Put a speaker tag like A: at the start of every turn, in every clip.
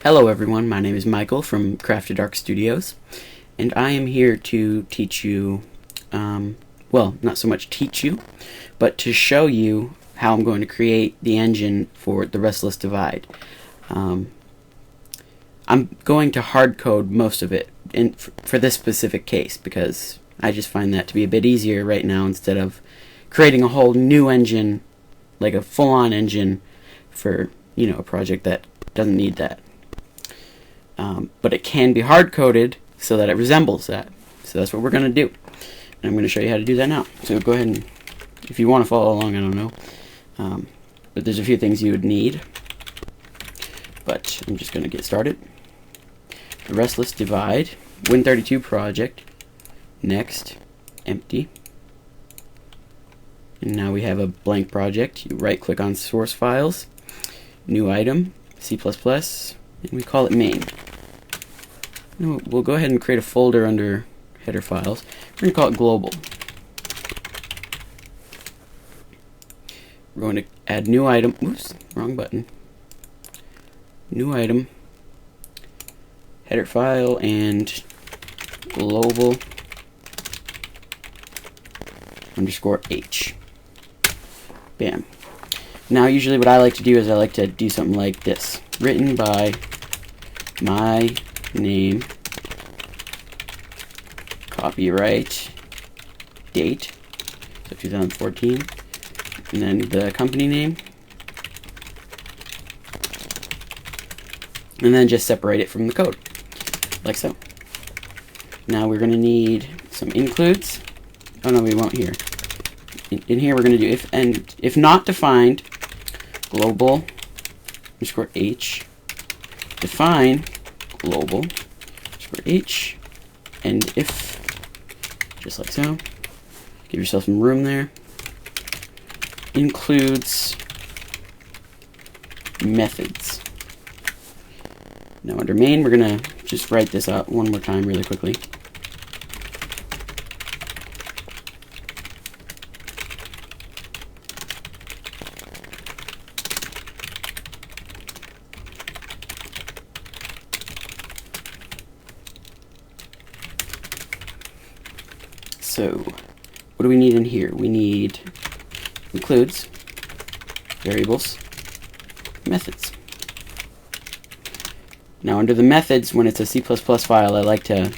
A: Hello everyone, my name is Michael from Crafted Ark Studios, and I am here to teach you, well, not so much teach you, but to show you how I'm going to create the engine for the Restless Divide. I'm going to hard code most of it for this specific case, because I just find that to be a bit easier right now instead of creating a whole new engine, like a full-on engine for, a project that doesn't need that. But it can be hard-coded so that it resembles that. So that's what we're going to do. And I'm going to show you how to do that now. So go ahead and, if you want to follow along, I don't know. But there's a few things you would need. But I'm just going to get started. The Restless Divide, Win32 project, next, empty. And now we have a blank project. You right-click on source files, new item, C++, and we call it main. We'll go ahead and create a folder under header files. We're going to call it global. We're going to add new item. Oops, wrong button. New item, header file, and global _h. Bam. Now usually what I like to do is I like to do something like this. Written by my name, copyright date, so 2014, and then the company name, and then just separate it from the code, like so. Now we're going to need some includes. Oh no, we won't here. In here we're going to do if not defined, global _h, define global _h, and if, just like so. Give yourself some room there. Includes methods. Now under main, we're going to just write this out one more time really quickly. So, what do we need in here? We need includes, variables, methods. Now under the methods, when it's a C++ file, I like to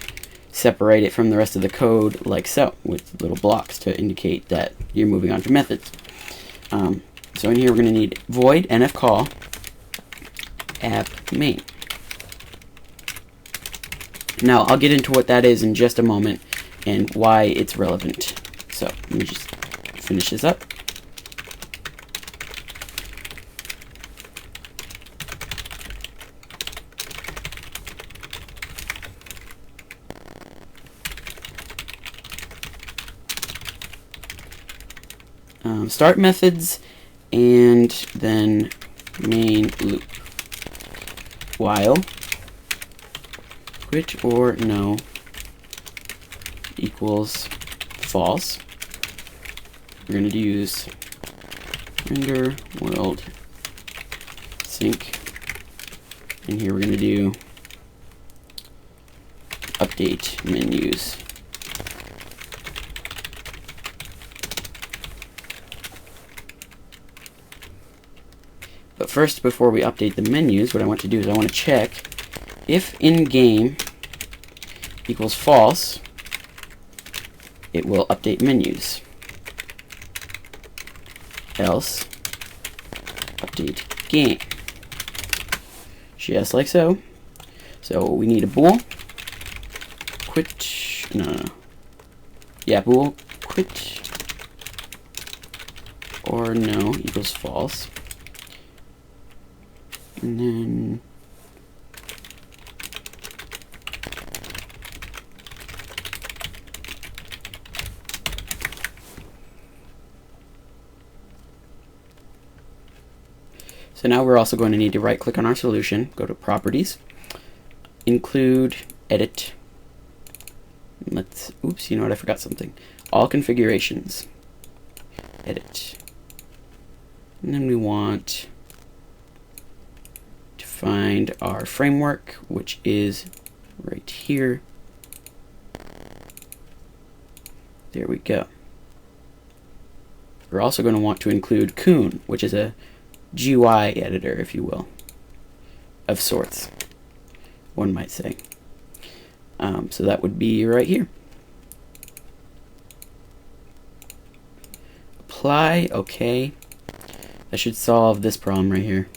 A: separate it from the rest of the code like so, with little blocks to indicate that you're moving on to methods. So in here we're going to need void nfcall app main. Now I'll get into what that is in just a moment and why it's relevant. So let me just finish this up. Start methods, and then main loop. While quit or no equals false, we're going to use render world sync, and here we're going to do update menus. But first, before we update the menus, what I want to do is I want to check if in-game equals false, it will update menus. Else, update game. Just like so. So we need a bool. Quit. No. Yeah, bool quit or no equals false. And then so now we're also going to need to right click on our solution, go to properties, include edit. Oops, you know what, I forgot something. All configurations. Edit. And then we want find our framework, which is right here. There we go. We're also going to want to include Coon, which is a GUI editor, if you will, of sorts, one might say. So that would be right here. Apply, okay. That should solve this problem right here.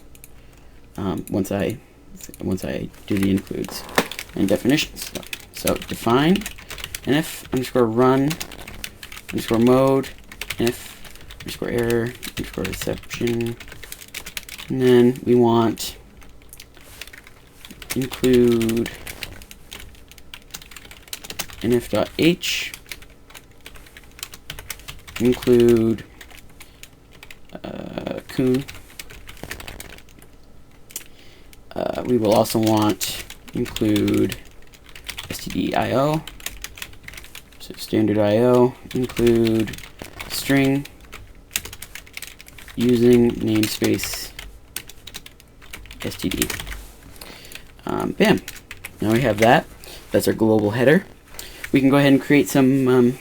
A: Once I do the includes and definitions. So define nf underscore run underscore mode nf underscore error underscore exception, and then we want include nf.h include coon. We will also want include std.io, so standard IO, include string using namespace std. Bam. Now we have that. That's our global header. We can go ahead and create some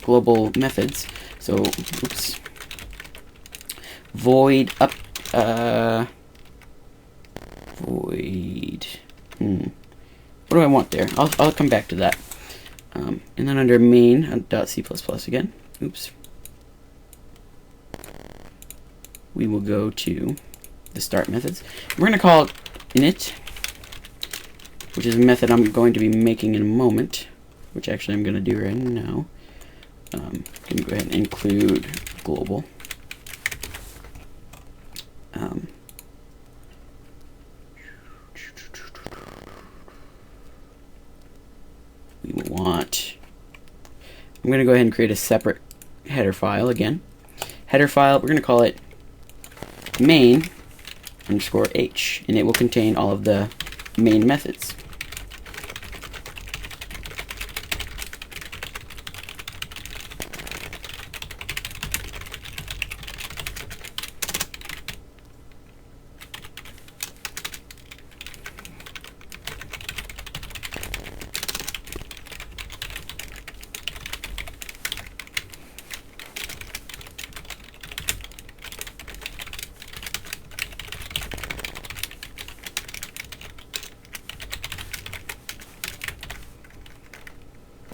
A: global methods. So, oops. Void up. Void. What do I want there? I'll come back to that. And then under main.c++ again. Oops. We will go to the start methods. We're going to call it init, which is a method I'm going to be making in a moment, which actually I'm going to do right now. I'm going to go ahead and include global. We want, I'm going to go ahead and create a separate header file again. Header file, we're going to call it main underscore h, and it will contain all of the main methods.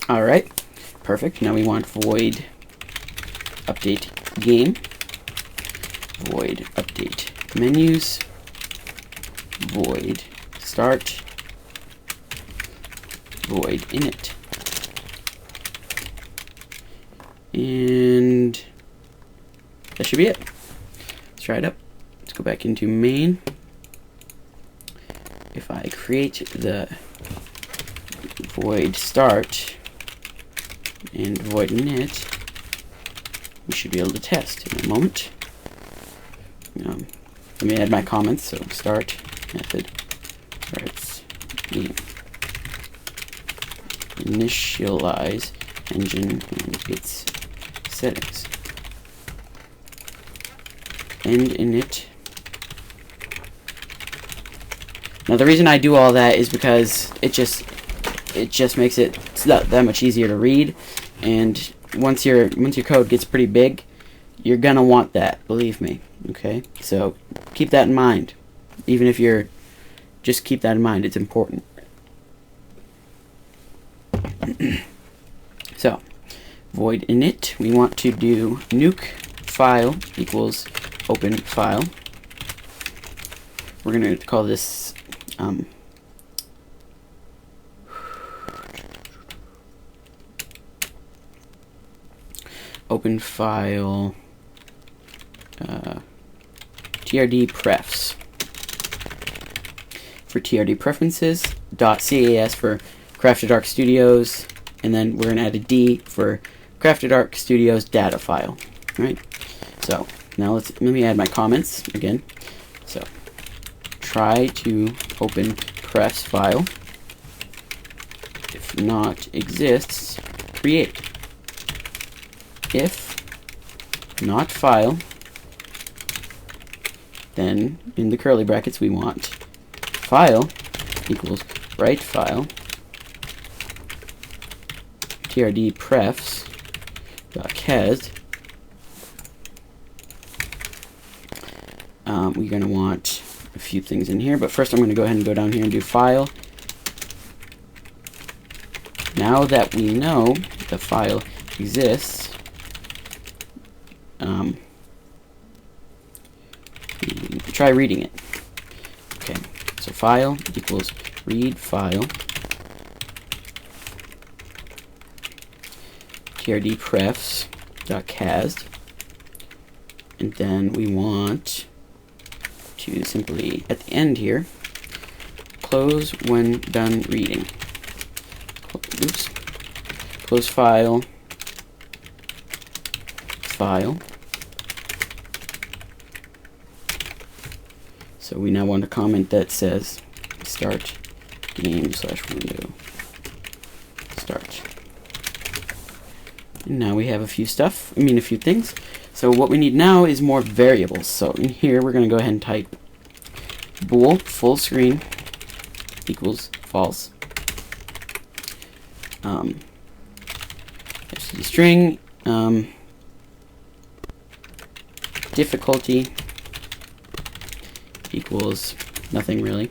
A: Alright, perfect. Now we want void update game, void update menus, void start, void init. And that should be it. Let's try it up. Let's go back into main. If I create the void start and void init, we should be able to test in a moment. Let me add my comments. So start method starts game, initialize engine and its settings, end init. Now the reason I do all that is because it just makes it that much easier to read, and once your code gets pretty big, you're gonna want that, believe me. Okay, so keep that in mind. Even if you're just keep that in mind, it's important. So void init, we want to do nuke file equals open file. We're gonna call this open file trd prefs for trd preferences, .cas for Crafted Ark Studios, and then we're going to add a D for Crafted Ark Studios data file. Right? So now let me add my comments again. So try to open prefs file. If not exists, create. If not file, then in the curly brackets we want file equals write file trd prefs dot cas. We're going to want a few things in here, but first I'm going to go ahead and go down here and do file. Now that we know the file exists, try reading it. Okay, so file equals read file trd prefs dot cas, and then we want to simply at the end here close when done reading. Oops. Close file. So we now want a comment that says start game / window start. And now we have a few things. So what we need now is more variables. So in here we're going to go ahead and type bool full screen equals false. String difficulty equals nothing really.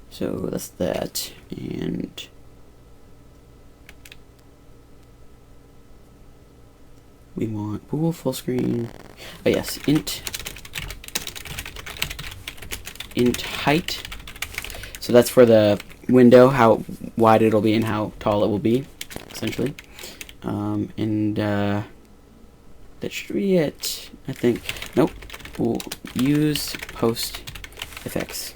A: So that's that, and we want bool full screen. Oh yes, int height. So that's for the window, how wide it'll be and how tall it will be, essentially. And that should be it, I think. Nope. We'll use post effects.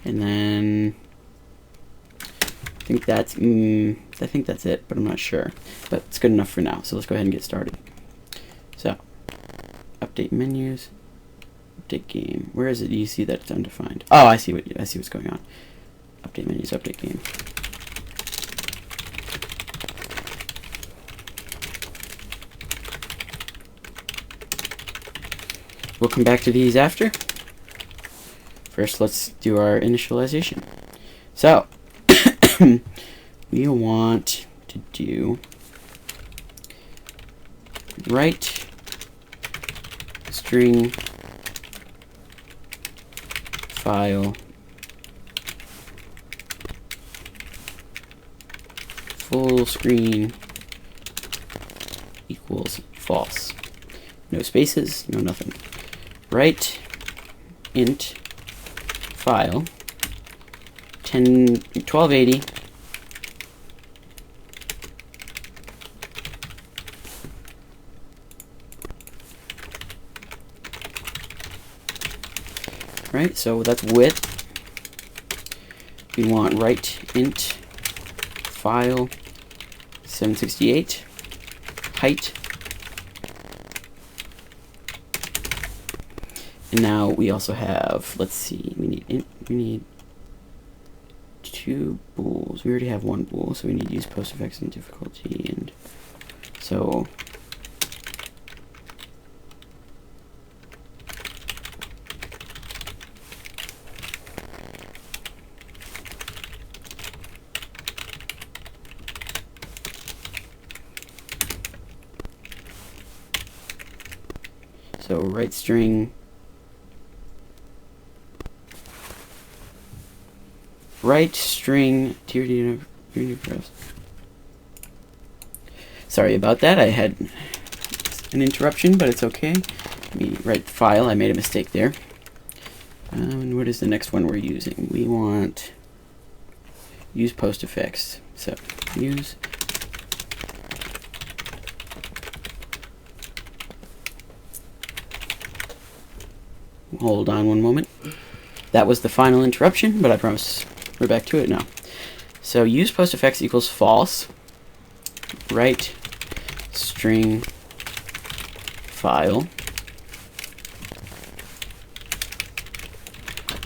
A: And then I think that's it, but I'm not sure. But it's good enough for now. So let's go ahead and get started. So update menus. Update game. Where is it? You see that it's undefined. Oh, I see what's going on. Update menus, update game. We'll come back to these after. First, let's do our initialization. So we want to do write string file full screen equals false. No spaces, no nothing. Write int file 1280 right, so that's width. We want write int file 768 height. And now we also have, let's see, we need two bools. We already have one bool, so we need to use post effects and difficulty, and so write string sorry about that, I had an interruption, but it's okay. Let me write the file. I made a mistake there. And what is the next one we're using? We want use post effects. So use hold on one moment. That was the final interruption, but I promise we're back to it now. So use post effects equals false. Write string file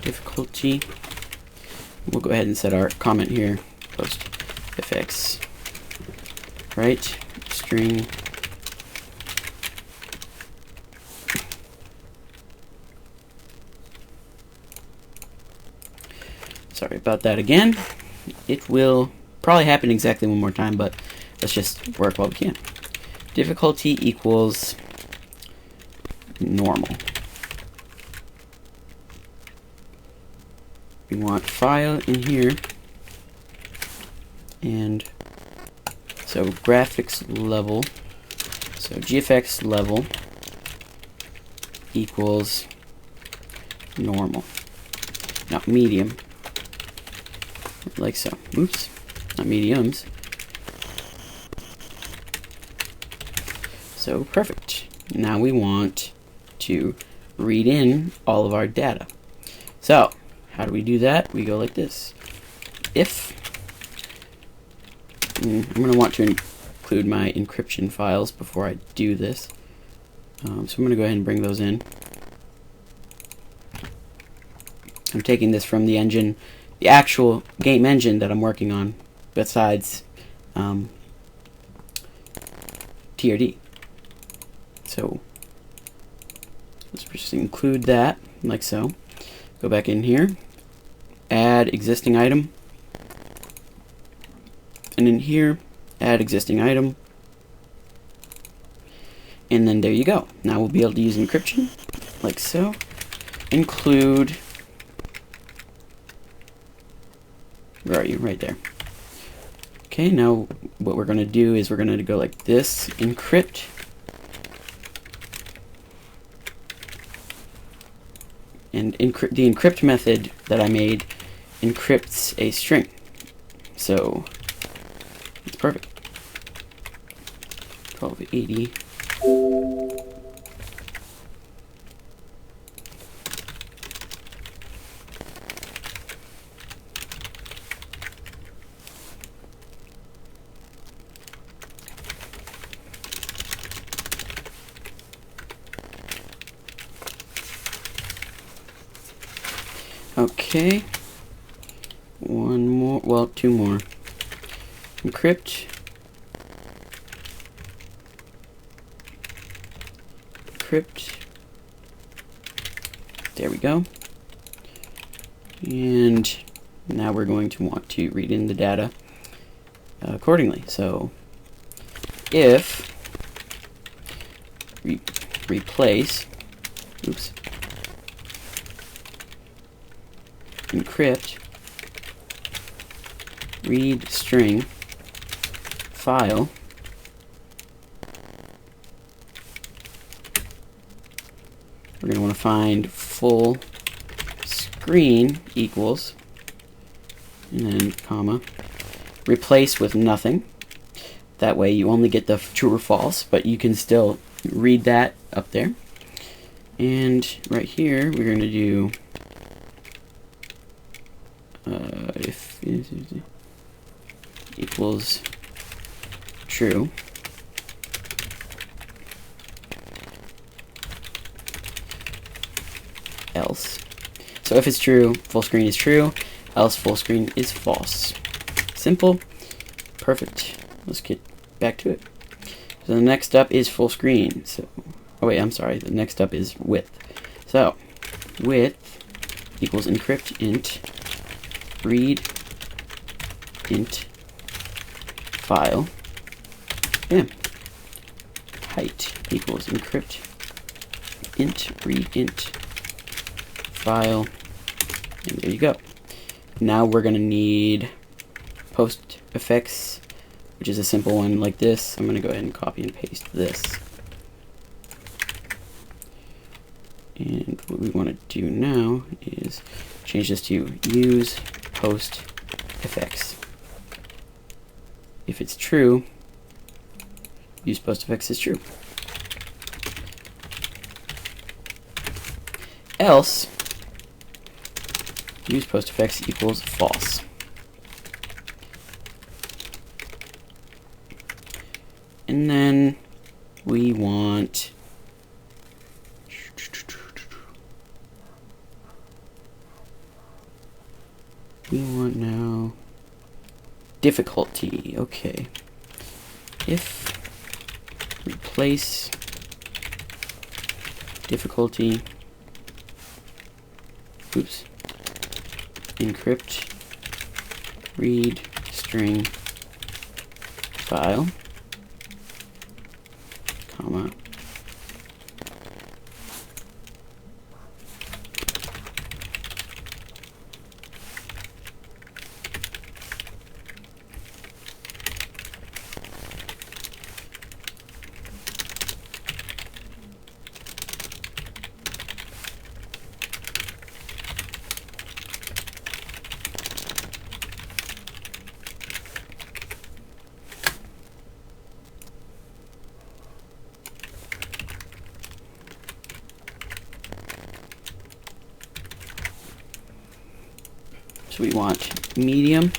A: difficulty. We'll go ahead and set our comment here. Post effects. Write string sorry about that again. It will probably happen exactly one more time, but let's just work while we can. Difficulty equals normal. We want file in here, and so graphics level, so GFX level equals normal, not medium, like so. Oops, not mediums. So perfect. Now we want to read in all of our data. So how do we do that? We go like this. If I'm going to want to include my encryption files before I do this. So I'm going to go ahead and bring those in. I'm taking this from the engine, the actual game engine that I'm working on, besides TRD. So let's just include that, like so. Go back in here, add existing item, and in here, add existing item, and then there you go. Now we'll be able to use encryption, like so. Include, where are you? Right there. Okay, now what we're going to do is we're going to go like this, encrypt, and the encrypt method that I made encrypts a string. So it's perfect. 1280. Okay, one more, well, two more. Encrypt, there we go. And now we're going to want to read in the data accordingly. So if replace, oops, encrypt read string file we're going to want to find full screen equals, and then comma, replace with nothing. That way you only get the true or false, but you can still read that up there. And right here we're going to do if equals true, else. So if it's true, full screen is true, else full screen is false. Simple, perfect. Let's get back to it. So the next up is full screen. So, oh wait, I'm sorry. The next up is width. So width equals encrypt int read int file. Yeah. Height equals encrypt int read int file, and there you go. Now we're going to need post effects, which is a simple one like this. I'm going to go ahead and copy and paste this. And what we want to do now is change this to use post effects. If it's true, use post effects is true. Else, use post effects equals false. And then we want now difficulty. Okay. If replace difficulty, encrypt read string file, comma, so we want medium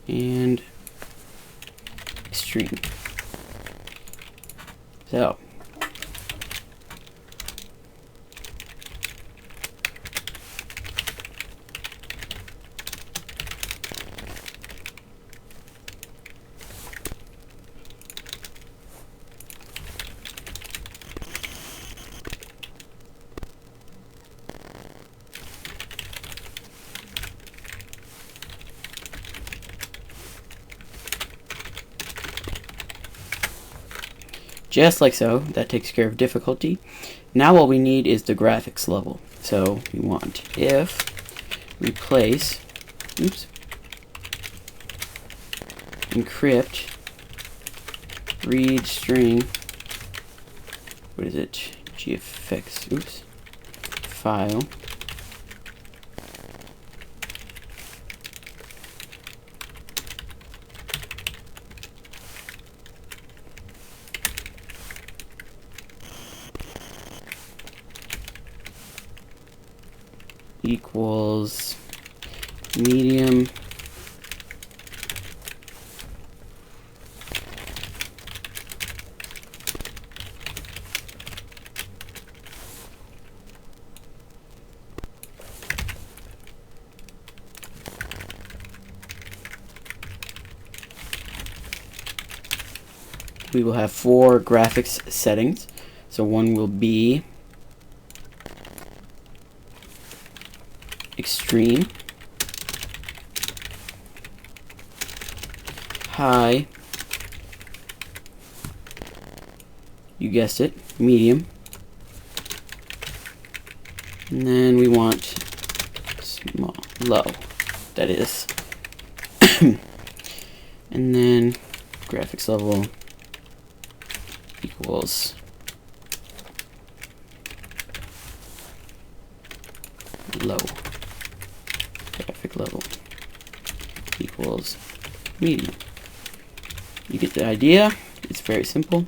A: and extreme. So just like so, that takes care of difficulty. Now all we need is the graphics level. So we want if replace, encrypt read string, what is it, gfx, file, equals medium we will have 4 graphics settings. So one will be extreme, high, you guessed it, medium, and then we want small, low, that is, and then graphics level equals low. Graphic level equals medium. You get the idea. It's very simple.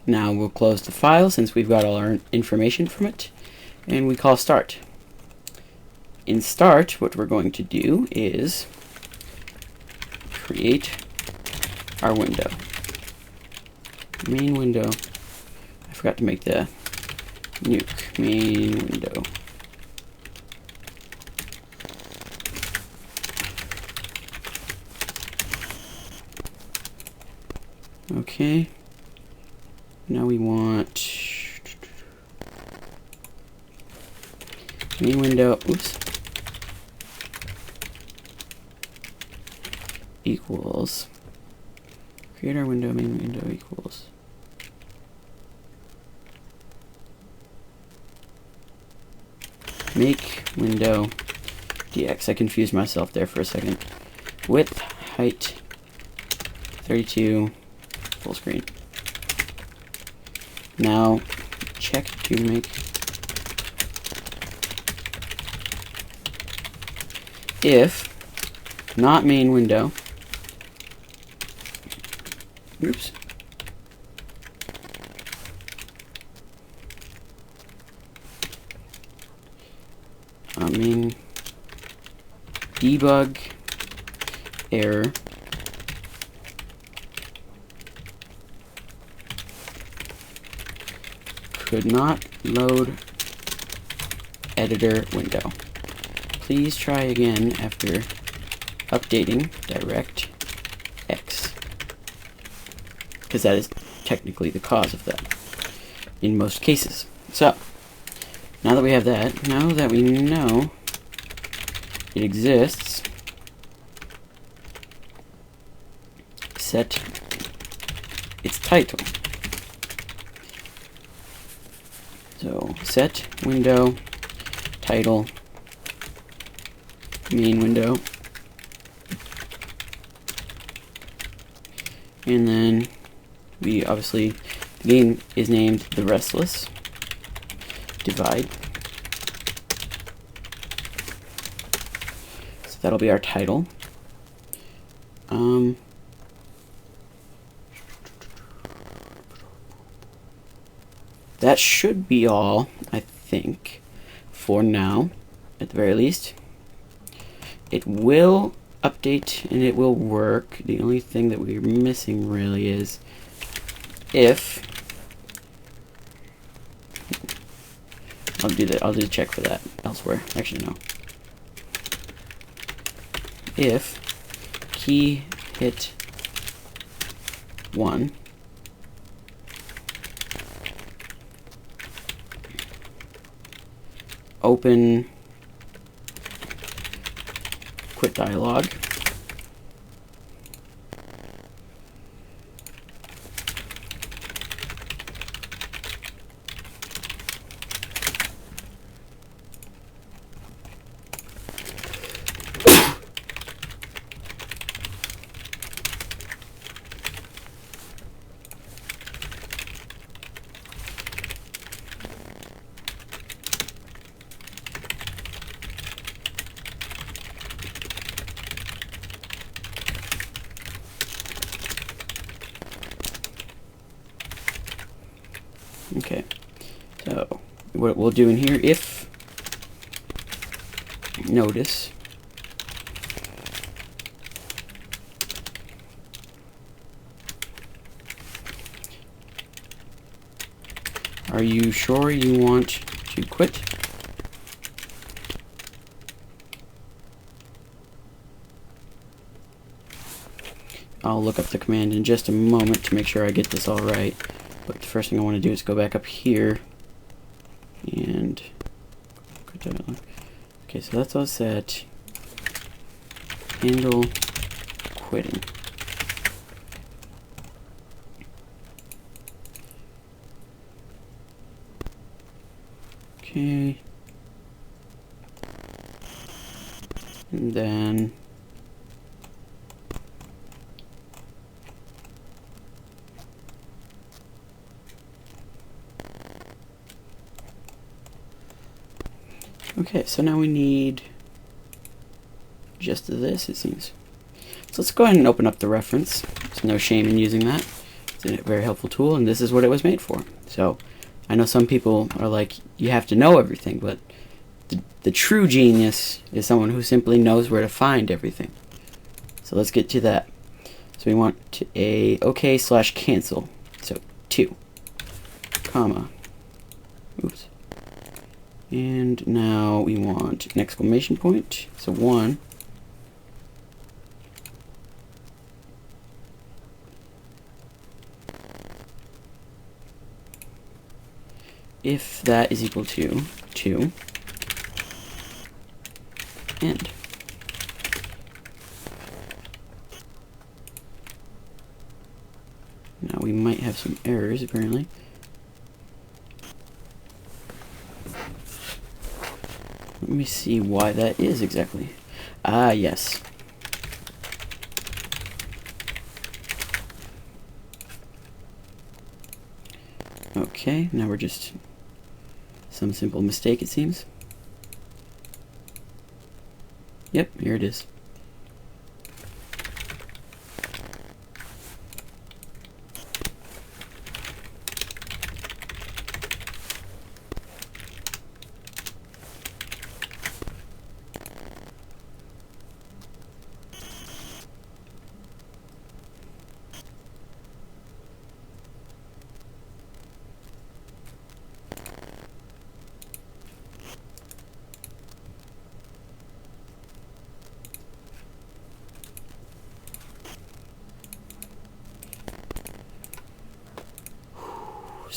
A: Now we'll close the file since we've got all our information from it, and we call start. In start, what we're going to do is create our window. Main window. I forgot to make the nuke. Main window. Okay. Now we want main window. Equals create our window, main window equals make window dx. I confused myself there for a second. Width, height 32, full screen. Now check to make if not main window. Oops. I mean, debug error could not load editor window. Please try again after updating DirectX, because that is technically the cause of that in most cases. So, now that we have that, now that we know it exists, set its title. So, set window title main window, and then we obviously, the game is named the Restless divide, so that'll be our title. That should be all, I think, for now, at the very least. It will update and it will work. The only thing that we're missing really is if I'll do a check for that elsewhere. Actually, no. If key hit 1, open quit dialog. Okay, so what we'll do in here, if notice are you sure you want to quit? I'll look up the command in just a moment to make sure I get this all right. But the first thing I want to do is go back up here and okay, so that's all set. Handle quitting. Okay. And then okay, so now we need just this, it seems. So let's go ahead and open up the reference. There's no shame in using that. It's a very helpful tool, and this is what it was made for. So I know some people are like, you have to know everything, but the true genius is someone who simply knows where to find everything. So let's get to that. So we want a OK/cancel. So 2, comma, oops. And now we want an exclamation point. So 1. If that is equal to 2, end. Now we might have some errors apparently. Let me see why that is exactly. Ah, yes. Okay, now we're just some simple mistake, it seems. Yep, here it is.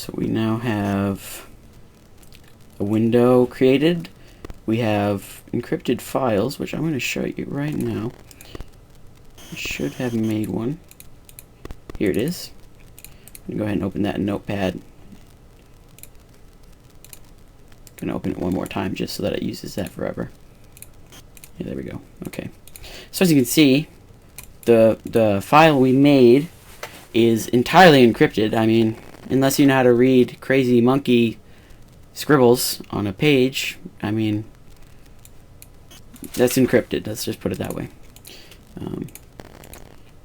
A: So we now have a window created. We have encrypted files, which I'm going to show you right now. I should have made one. Here it is. I'm going to go ahead and open that in Notepad. I'm going to open it one more time just so that it uses that forever. Yeah, there we go. Okay. So as you can see, the file we made is entirely encrypted. I mean, unless you know how to read crazy monkey scribbles on a page, I mean, that's encrypted. Let's just put it that way. And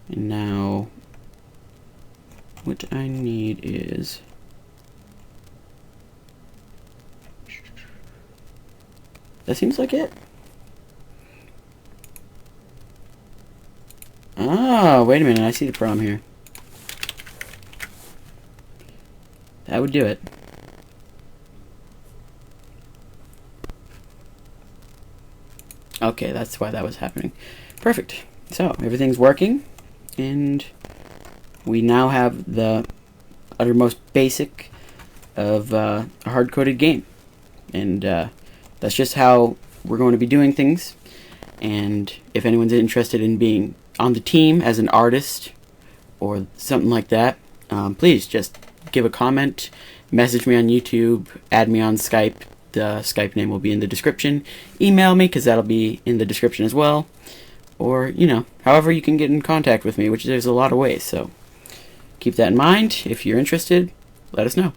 A: now, what I need is that seems like it. Ah, wait a minute. I see the problem here. That would do it. Okay, that's why that was happening. Perfect. So, everything's working, and we now have the uttermost basic of a hard-coded game. And that's just how we're going to be doing things. And if anyone's interested in being on the team as an artist or something like that, please just give a comment, message me on YouTube, add me on Skype. The Skype name will be in the description. Email me, because that'll be in the description as well. Or, you know, however you can get in contact with me, which there's a lot of ways. So keep that in mind. If you're interested, let us know.